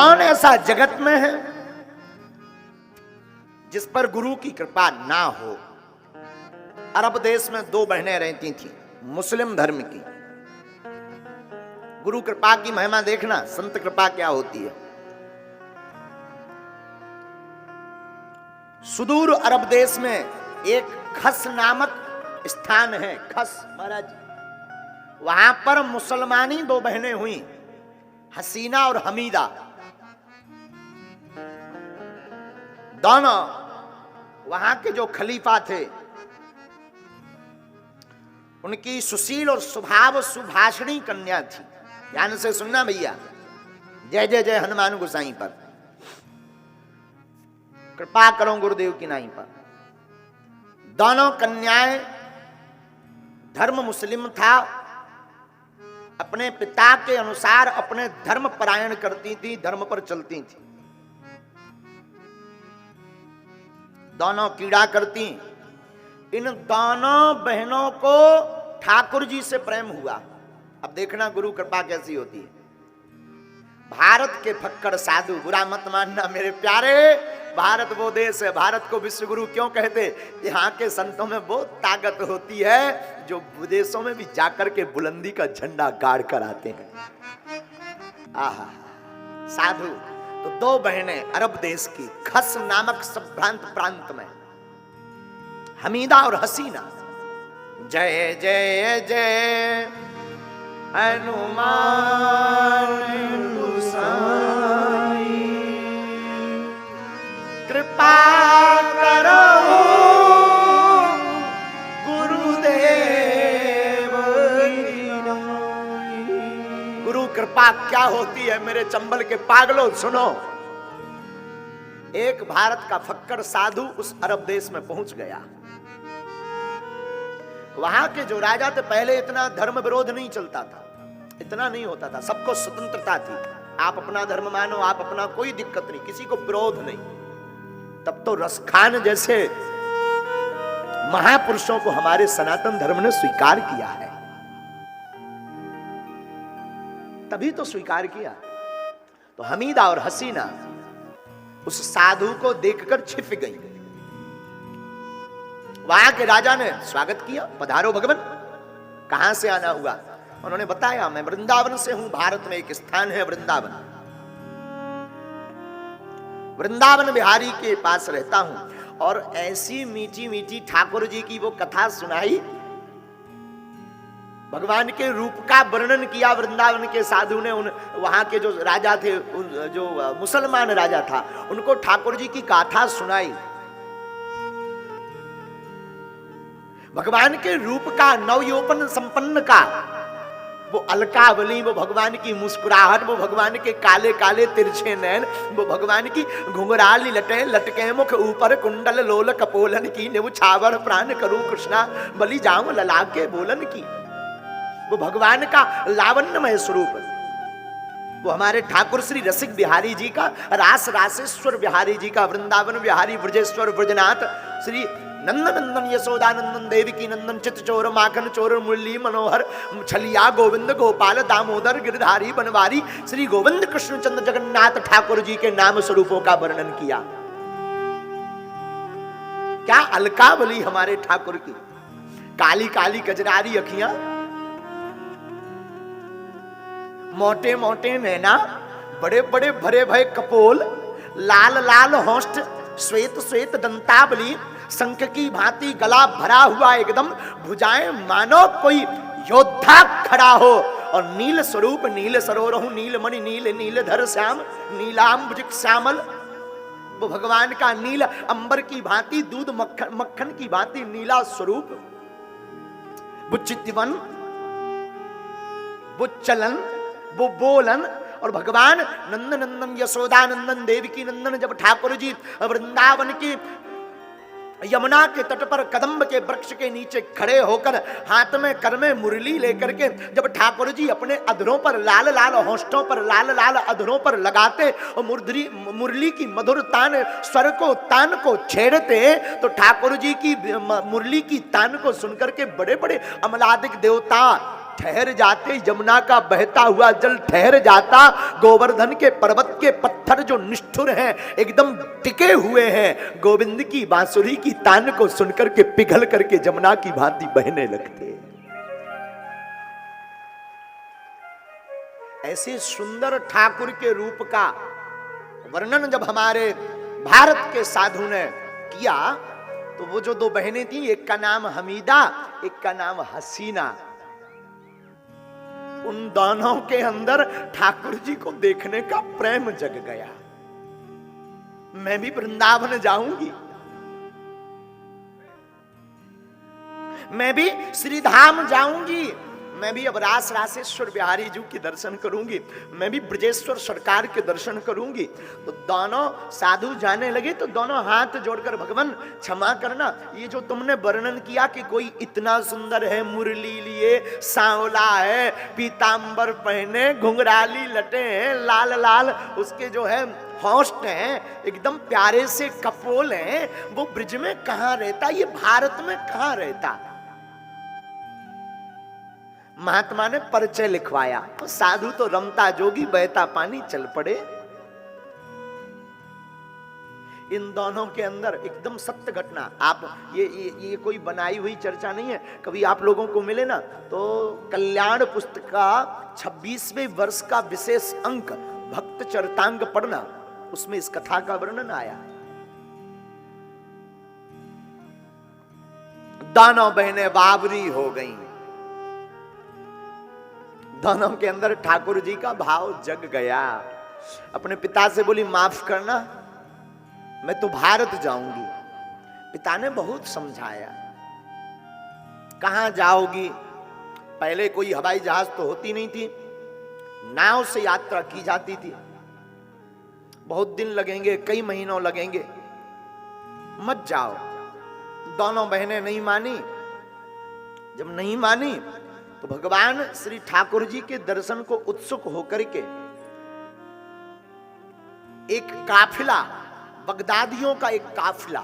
कौन ऐसा जगत में है जिस पर गुरु की कृपा ना हो। अरब देश में दो बहनें रहती थी, मुस्लिम धर्म की। गुरु कृपा की महिमा देखना, संत कृपा क्या होती है। सुदूर अरब देश में एक खस नामक स्थान है, खस महाराज, वहां पर मुसलमानी दो बहनें हुई, हसीना और हमीदा। दोनों वहां के जो खलीफा थे, उनकी सुशील और स्वभाव सुभाषिणी कन्या थी। ध्यान से सुनना भैया, जय जय जय हनुमान गोसाई पर, कृपा करो गुरुदेव की नाई पर। दोनों कन्याएं, धर्म मुस्लिम था, अपने पिता के अनुसार अपने धर्म परायण करती थी, धर्म पर चलती थी। दोनों कीड़ा करती। इन दोनों बहनों को ठाकुर जी से प्रेम हुआ। अब देखना गुरु कृपा कैसी होती है। भारत के फक्कड़ साधु, बुरा मत मानना मेरे प्यारे, भारत वो देश है, भारत को विश्व गुरु क्यों कहते? यहाँ के संतों में बहुत ताकत होती है, जो विदेशों में भी जाकर के बुलंदी का झंडा गाड़ कर आते हैं। आहा, साधु। तो दो बहनें अरब देश की, खस नामक संभ्रांत प्रांत में, हमीदा और हसीना। जय जय जय हनुमान गोसाई, कृपा करो गुरुदेव की नाई। गुरु कृपा क्या होती है मेरे चंबल के पागलों, सुनो। एक भारत का फक्कड़ साधु उस अरब देश में पहुंच गया। वहां के जो राजा थे, पहले इतना धर्म विरोध नहीं चलता था, इतना नहीं होता था, सबको स्वतंत्रता थी। आप अपना धर्म मानो, आप अपना, कोई दिक्कत नहीं, किसी को विरोध नहीं। तब तो रसखान जैसे महापुरुषों को हमारे सनातन धर्म ने स्वीकार किया है, तभी तो स्वीकार किया। तो हमीदा और हसीना उस साधु को देखकर छिप गई। वहां के राजा ने स्वागत किया, पधारो भगवान। कहां से आना हुआ? उन्होंने बताया, मैं वृंदावन से हूं, भारत में एक स्थान है वृंदावन, वृंदावन बिहारी के पास रहता हूं। और ऐसी मीठी मीठी ठाकुर जी की वो कथा सुनाई, भगवान के रूप का वर्णन किया वृंदावन के साधु ने। उन वहां के जो राजा थे, जो मुसलमान राजा था, उनको ठाकुर जी की गाथा सुनाई। भगवान के रूप का, नवयौवन संपन्न का, वो अलकावली, वो भगवान की मुस्कुराहट, वो भगवान के काले काले तिरछे नैन, वो भगवान की घुंघराली लटे लटके मुख, ऊपर कुंडल लोल कपोलन की, नेव छावर प्राण करूं कृष्णा बलि जाऊं लला के बोलन की। वो भगवान का लावण्यमय स्वरूप, वो हमारे ठाकुर श्री रसिक बिहारी जी का, रास रासेश्वर बिहारी जी का, वृंदावन बिहारी ब्रजेश्वर ब्रजनाथ श्री नंदन नंदन यशोदानंदन देवकी नंदन चित चोर माखन चोर मुरली मनोहर छलिया गोविंद गोपाल दामोदर गिरधारी बनवारी श्री गोविंद कृष्ण चंद्र जगन्नाथ ठाकुर जी के नाम स्वरूपों का वर्णन किया। क्या अलकावली हमारे ठाकुर की, काली काली कजरारी अखियां, मोटे मोटे नैना, बड़े बड़े भरे भरे कपोल, लाल लाल होष्ठ, श्वेत श्वेत दंतावली, शंख की भांति गला भरा हुआ एकदम, भुजाएं मानो कोई योद्धा खड़ा हो, और नील स्वरूप, नील सरोरहु नीलमणि नील नीलधर श्याम नीलांबुज श्यामल। वो भगवान का नील अंबर की भांति, दूध मक्खन मक्खन की भांति नीला स्वरूप, वो चितवन, वो चलन, वो बोलन। और भगवान नंद नंदन यशोदानंदन देवकी नंदन जब ठाकुर जी वृंदावन की यमुना के तट पर कदम्ब के वृक्ष के नीचे खड़े होकर हाथ में कर में मुरली लेकर के जब ठाकुर जी अपने अधरों पर, लाल लाल होंठों पर, लाल लाल अधरों पर लगाते और मुरली की मधुर तान स्वर को, तान को छेड़ते, तो ठाकुर जी की मुरली की तान को सुनकर के बड़े बड़े अमलादिक देवता ठहर जाते, यमुना का बहता हुआ जल ठहर जाता, गोवर्धन के पर्वत के पत्थर जो निष्ठुर हैं एकदम टिके हुए हैं, गोविंद की बांसुरी की तान को सुनकर के पिघल करके जमुना की भांति बहने लगते। ऐसे सुंदर ठाकुर के रूप का वर्णन जब हमारे भारत के साधु ने किया, तो वो जो दो बहनें थी, एक का नाम हमीदा, एक का नाम हसीना, उन दोनों के अंदर ठाकुर जी को देखने का प्रेम जग गया। मैं भी वृंदावन जाऊंगी, मैं भी श्रीधाम जाऊंगी, मैं भी अब रास रासेश्वर बिहारी जी के दर्शन करूंगी, मैं भी ब्रजेश्वर सरकार के दर्शन करूंगी। तो दोनों साधु जाने लगे, तो दोनों हाथ जोड़कर, भगवान क्षमा करना, ये जो तुमने वर्णन किया कि कोई इतना सुंदर है, मुरली लिए, सांवला है, पीतांबर पहने, घुंघराली लटे हैं, लाल लाल उसके जो है होस्ट हैं, एकदम प्यारे से कपोल हैं, वो ब्रिज में कहां रहता, ये भारत में कहां रहता। महात्मा ने परिचय लिखवाया, तो साधु तो रमता जोगी बहता पानी चल पड़े। इन दोनों के अंदर एकदम सत्य घटना, आप ये कोई बनाई हुई चर्चा नहीं है। कभी आप लोगों को मिले ना, तो कल्याण पुस्तक का 26वें वर्ष का विशेष अंक भक्त चरितांग पढ़ना, उसमें इस कथा का वर्णन आया। दोनों बहनें बाबरी हो गईं, दोनों के अंदर ठाकुर जी का भाव जग गया। अपने पिता से बोली, माफ करना, मैं तो भारत जाऊंगी। पिता ने बहुत समझाया, कहां जाओगी, पहले कोई हवाई जहाज तो होती नहीं थी, नाव से यात्रा की जाती थी, बहुत दिन लगेंगे, कई महीनों लगेंगे, मत जाओ। दोनों बहनें नहीं मानी। जब नहीं मानी तो भगवान श्री ठाकुर जी के दर्शन को उत्सुक होकर के एक काफिला, बगदादियों का एक काफिला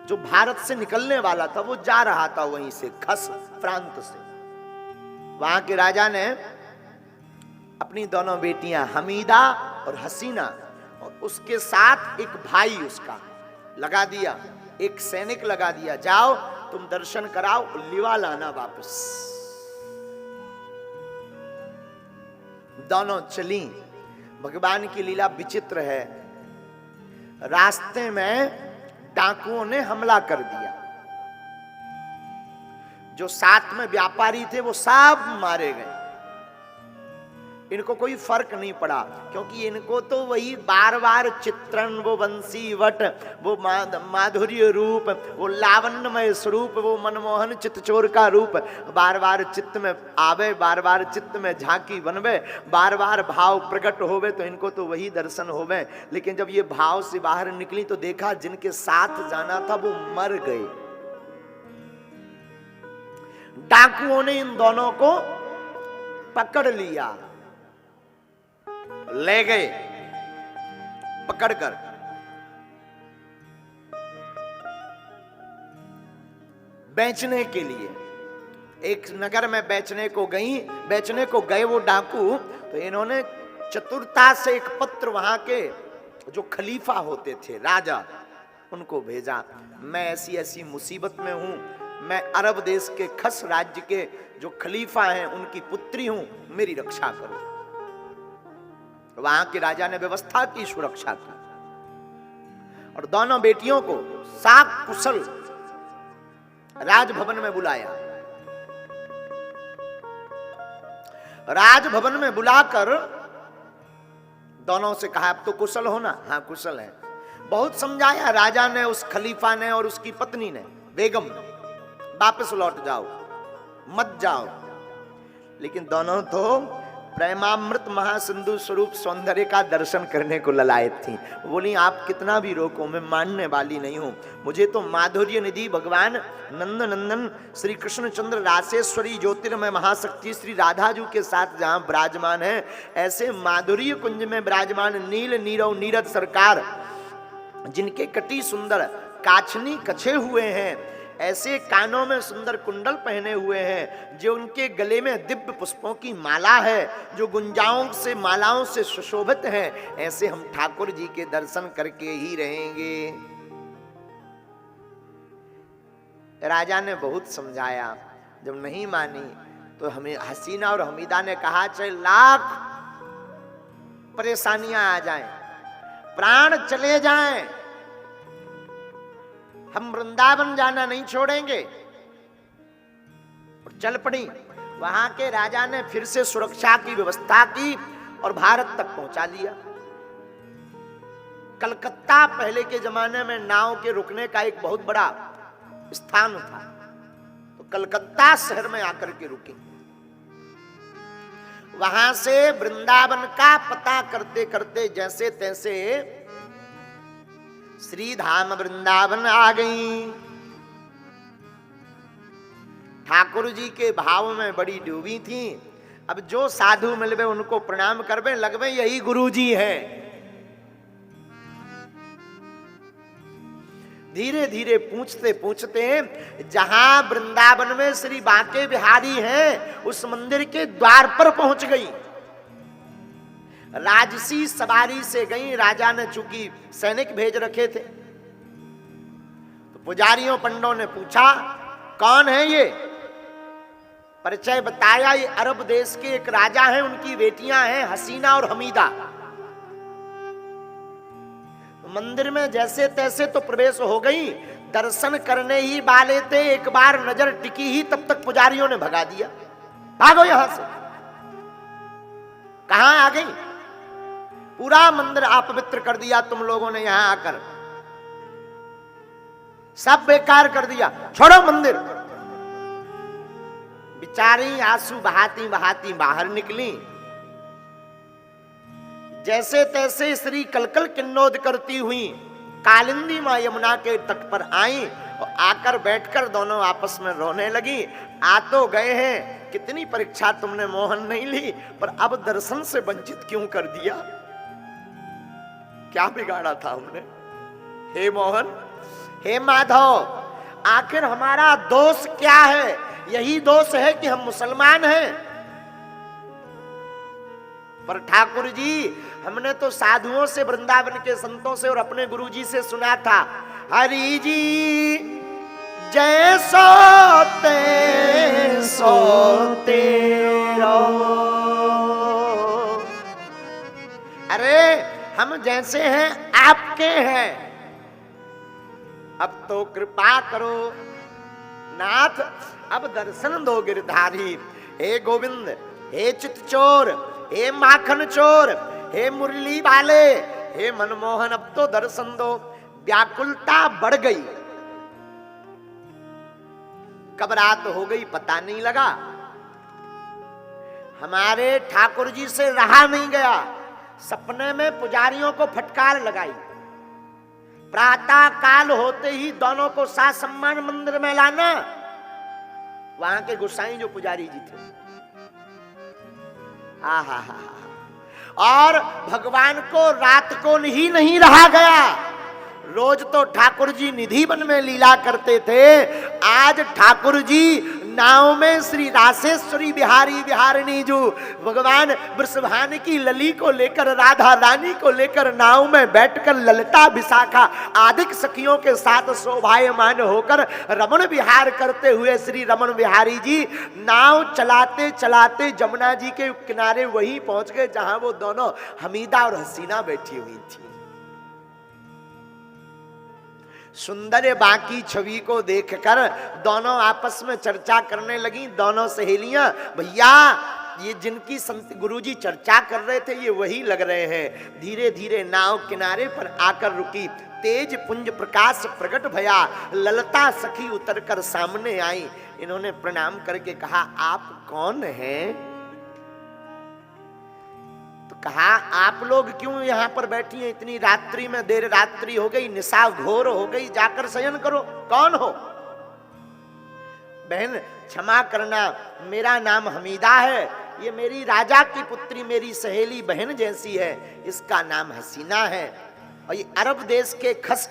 जो भारत से निकलने वाला था, वो जा रहा था वहीं से, खस प्रांत से। वहां के राजा ने अपनी दोनों बेटियां हमीदा और हसीना और उसके साथ एक भाई उसका लगा दिया, एक सैनिक लगा दिया, जाओ तुम दर्शन कराओ, लिवा लाना वापस। दोनों चली। भगवान की लीला विचित्र है। रास्ते में डाकुओं ने हमला कर दिया, जो साथ में व्यापारी थे वो सब मारे गए। इनको कोई फर्क नहीं पड़ा, क्योंकि इनको तो वही बार बार चित्रण, वो बंसी वट, वो माधुर्य रूप, वो लावण्यमय स्वरूप, वो मनमोहन चित्तचोर का रूप बार बार चित्त में आवे, बार बार चित्त में झांकी बनवे, बार बार भाव प्रकट होवे, तो इनको तो वही दर्शन होवे। लेकिन जब ये भाव से बाहर निकली तो देखा जिनके साथ जाना था वो मर गए। डाकुओं ने इन दोनों को पकड़ लिया, ले गए पकड़कर। बेचने के लिए एक नगर में बेचने को गए वो डाकू। तो इन्होंने चतुरता से एक पत्र वहां के जो खलीफा होते थे, राजा, उनको भेजा, मैं ऐसी ऐसी मुसीबत में हूं, मैं अरब देश के खस राज्य के जो खलीफा हैं उनकी पुत्री हूं, मेरी रक्षा करो। वहां के राजा ने व्यवस्था की, सुरक्षा की, और दोनों बेटियों को साक कुशल राजभवन में बुलाया। राजभवन में बुलाकर दोनों से कहा, अब तो कुशल हो ना? हाँ कुशल है। बहुत समझाया राजा ने, उस खलीफा ने और उसकी पत्नी ने, बेगम ने, वापस लौट जाओ, मत जाओ। लेकिन दोनों तो प्रेमामृत महासिंधु स्वरूप सौंदर्य का दर्शन करने को ललायत थी। बोली, आप कितना भी रोको, मैं मानने वाली नहीं हूं। मुझे तो माधुर्य निधि भगवान नंद नंदन श्री कृष्णचंद्र रासेश्वरी ज्योतिर्मय महाशक्ति श्री राधा जी के साथ जहां विराजमान है, ऐसे माधुर्य कुंज में विराजमान नील नीरव नीरज सरकार, जिनके कटी सुंदर काछनी कछे हुए हैं, ऐसे कानों में सुंदर कुंडल पहने हुए हैं, जो उनके गले में दिव्य पुष्पों की माला है, जो गुंजाओं से मालाओं से सुशोभित हैं, ऐसे हम ठाकुर जी के दर्शन करके ही रहेंगे। राजा ने बहुत समझाया, जब नहीं मानी तो हमें हसीना और हमीदा ने कहा चाहे लाख परेशानियां आ जाएं, प्राण चले जाएं, हम वृंदावन जाना नहीं छोड़ेंगे। और चल पड़ी। वहां के राजा ने फिर से सुरक्षा की व्यवस्था की और भारत तक पहुंचा लिया। कलकत्ता पहले के जमाने में नाव के रुकने का एक बहुत बड़ा स्थान था, तो कलकत्ता शहर में आकर के रुकी। वहां से वृंदावन का पता करते करते जैसे तैसे श्री धाम वृंदावन आ गई। ठाकुर जी के भाव में बड़ी डूबी थी। अब जो साधु मिलवे उनको प्रणाम करवे लगवे यही गुरु जी है। धीरे धीरे पूछते पूछते जहां वृंदावन में श्री बांके बिहारी हैं, उस मंदिर के द्वार पर पहुंच गई। राजसी सवारी से गई। राजा ने चूंकि सैनिक भेज रखे थे, तो पुजारियों पंडों ने पूछा कौन है ये। परिचय बताया, ये अरब देश के एक राजा हैं, उनकी बेटियां हैं हसीना और हमीदा। मंदिर में जैसे तैसे तो प्रवेश हो गई। दर्शन करने ही वाले थे, एक बार नजर टिकी ही तब तक पुजारियों ने भगा दिया, भागो यहां से। कहां आ गई? पूरा मंदिर अपवित्र कर दिया तुम लोगों ने यहां आकर, सब बेकार कर दिया, छोड़ो मंदिर। बिचारी आंसू बहाती बहाती बाहर निकली। जैसे तैसे श्री कलकल किन्नौद करती हुई कालिंदी मां यमुना के तट पर आई और आकर बैठकर दोनों आपस में रोने लगी। आ तो गए हैं, कितनी परीक्षा तुमने मोहन नहीं ली, पर अब दर्शन से वंचित क्यों कर दिया? क्या बिगाड़ा था हमने? हे मोहन, हे माधव, आखिर हमारा दोष क्या है? यही दोष है कि हम मुसलमान हैं। पर ठाकुर जी, हमने तो साधुओं से, वृंदावन के संतों से और अपने गुरु जी से सुना था, हरि जी जैसो तैसो तेरो। अरे हम जैसे हैं आपके हैं, अब तो कृपा करो नाथ, अब दर्शन दो गिरधारी। हे गोविंद, हे चितचोर, हे माखन चोर, हे मुरली वाले, हे मनमोहन, अब तो दर्शन दो। व्याकुलता बढ़ गई। कब रात हो गई पता नहीं लगा। हमारे ठाकुर जी से रहा नहीं गया। सपने में पुजारियों को फटकार लगाई। प्रातः काल होते ही दोनों को साथ सम्मान मंदिर में लाना। वहां के गोसाई जो पुजारी जी थे, हा। और भगवान को रात को ही नहीं रहा गया। रोज तो ठाकुर जी निधि वन में लीला करते थे, आज ठाकुर जी नाव में श्री रासेश्वरी बिहारी बिहारिणी जो भगवान वृषभान की लली को लेकर, राधा रानी को लेकर नाव में बैठकर ललिता विशाखा आदि सखियों के साथ शोभायमान होकर रमण विहार करते हुए श्री रमण बिहारी जी नाव चलाते चलाते जमुना जी के किनारे वहीं पहुंच गए जहां वो दोनों हमीदा और हसीना बैठी हुई थी। सुंदर बाकी छवि को देखकर दोनों आपस में चर्चा करने लगी। दोनों सहेलियां, भैया ये जिनकी संत गुरुजी चर्चा कर रहे थे ये वही लग रहे हैं। धीरे धीरे नाव किनारे पर आकर रुकी। तेज पुंज प्रकाश प्रकट भया। ललता सखी उतरकर सामने आई। इन्होंने प्रणाम करके कहा, आप कौन हैं? कहा, आप लोग क्यों यहाँ पर बैठी हैं? इतनी रात्रि में, देर रात्रि हो गई, निशा घोर हो गई, जाकर शयन करो। कौन हो? बहन क्षमा करना, मेरा नाम हमीदा है। ये मेरी राजा की पुत्री, मेरी सहेली बहन जैसी है। इसका नाम हसीना है। और ये अरब देश के खस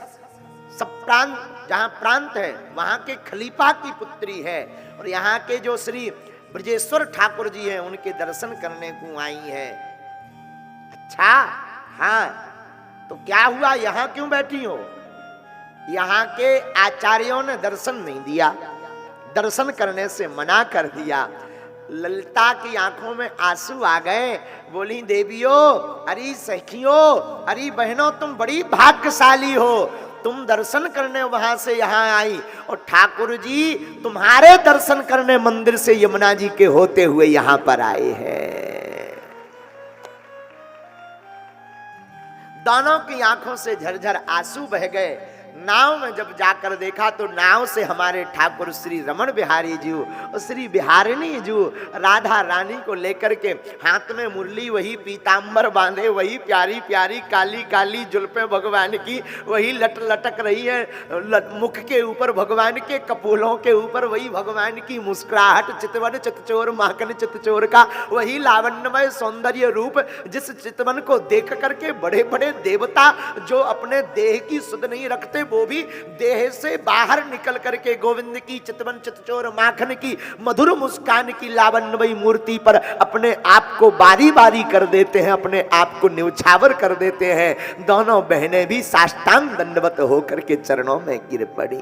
सब प्रांत, जहां प्रांत है वहां के खलीफा की पुत्री है, और यहाँ के जो श्री ब्रजेश्वर ठाकुर जी हैं उनके दर्शन करने को आई है। अच्छा, हाँ, तो क्या हुआ, यहां क्यों बैठी हो? यहाँ के आचार्यों ने दर्शन नहीं दिया, दर्शन करने से मना कर दिया। ललिता की आंखों में आंसू आ गए, बोली देवियों, अरे सखियों, अरे बहनों, तुम बड़ी भाग्यशाली हो, तुम दर्शन करने वहां से यहाँ आई, और ठाकुर जी तुम्हारे दर्शन करने मंदिर से यमुना जी के होते हुए यहाँ पर आए हैं। दोनों की आंखों से झरझर आंसू बह गए। नाव में जब जाकर देखा तो नाव से हमारे ठाकुर श्री रमण बिहारी जी और श्री बिहारिणी जी राधा रानी को लेकर के हाथ में मुरली, वही पीतांबर बांधे, वही प्यारी प्यारी काली काली जुल्फे भगवान की वही लटक रही है, मुख के ऊपर भगवान के कपोलों के ऊपर वही भगवान की मुस्कुराहट, चितवन चितचोर माखन चितचोर का वही लावण्यमय सौंदर्य रूप, जिस चितवन को देख करके बड़े बड़े देवता जो अपने देह की सुध नहीं रखते वो भी देह से बाहर निकल करके गोविंद की चितवन चितचोर माखन की मधुर मुस्कान की लावण्यमयी मूर्ति पर अपने आप को बारी बारी कर देते हैं, अपने आप को न्यौछावर कर देते हैं। दोनों बहनें भी साष्टांग दंडवत होकर के चरणों में गिर पड़ी।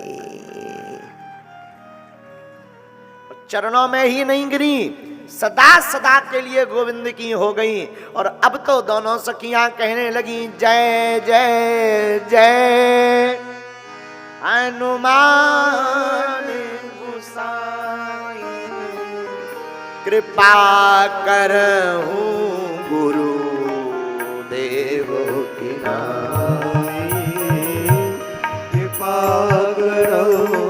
चरणों में ही नहीं गिरी, सदा सदा के लिए गोविंद की हो गई। और अब तो दोनों सखियां कहने लगी, जय जय जय हनुमान गोसाई, कृपा करहूं गुरु देव की नाई, कृपा करहूं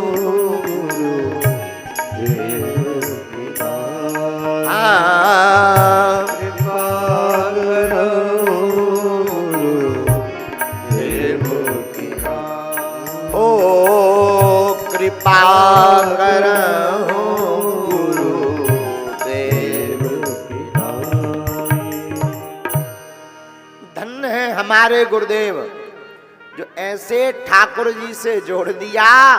कृपा करहूं गुरुदेव की नाई। धन्य है हमारे गुरुदेव जो ऐसे ठाकुर जी से जोड़ दिया,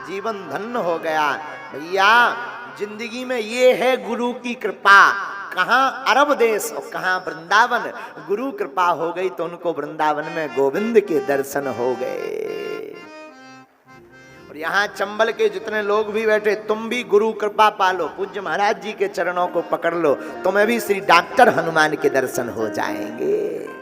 जीवन धन्य हो गया। भैया जिंदगी में ये है गुरु की कृपा। कहाँ अरब देश और कहाँ वृंदावन, गुरु कृपा हो गई तो उनको वृंदावन में गोविंद के दर्शन हो गए। और यहाँ चंबल के जितने लोग भी बैठे, तुम भी गुरु कृपा पालो, पूज्य महाराज जी के चरणों को पकड़ लो, तुम्हें भी श्री डॉक्टर हनुमान के दर्शन हो जाएंगे।